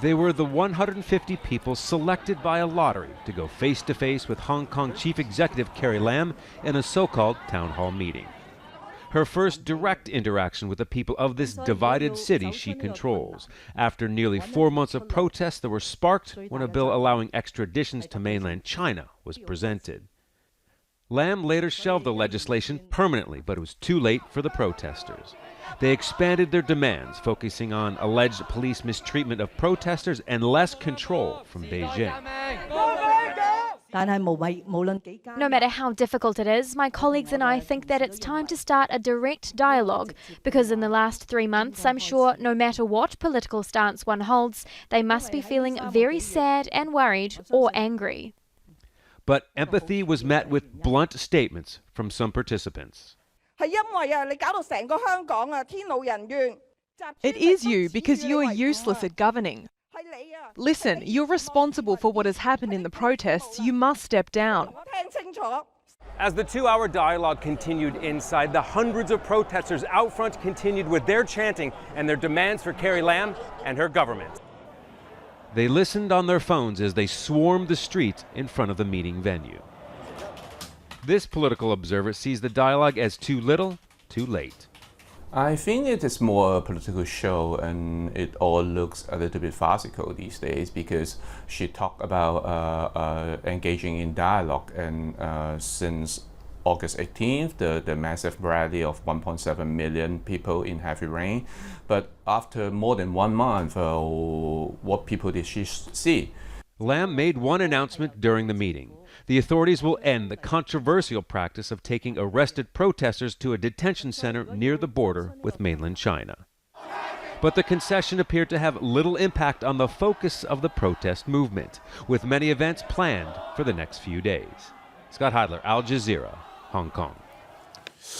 They were the 150 people selected by a lottery to go face-to-face with Hong Kong Chief Executive Carrie Lam in a so-called town hall meeting. Her first direct interaction with the people of this divided city she controls, after nearly 4 months of protests that were sparked when a bill allowing extraditions to mainland China was presented. Lam later shelved the legislation permanently, but it was too late for the protesters. They expanded their demands, focusing on alleged police mistreatment of protesters and less control from Beijing. No matter how difficult it is, my colleagues and I think that it's time to start a direct dialogue, because in the last 3 months, I'm sure no matter what political stance one holds, they must be feeling very sad and worried or angry. But empathy was met with blunt statements from some participants. It is you because you are useless at governing. Listen, you're responsible for what has happened in the protests. You must step down. As the 2-hour dialogue continued inside, the hundreds of protesters out front continued with their chanting and their demands for Carrie Lam and her government. They listened on their phones as they swarmed the streets in front of the meeting venue. This political observer sees the dialogue as too little, too late. I think it is more a political show, and it all looks a little bit farcical these days, because she talked about engaging in dialogue, and since August 18th, the massive rally of 1.7 million people in heavy rain. But after more than 1 month, what people did she see? Lam made one announcement during the meeting. The authorities will end the controversial practice of taking arrested protesters to a detention center near the border with mainland China. But the concession appeared to have little impact on the focus of the protest movement, with many events planned for the next few days. Scott Heidler, Al Jazeera, Hong Kong.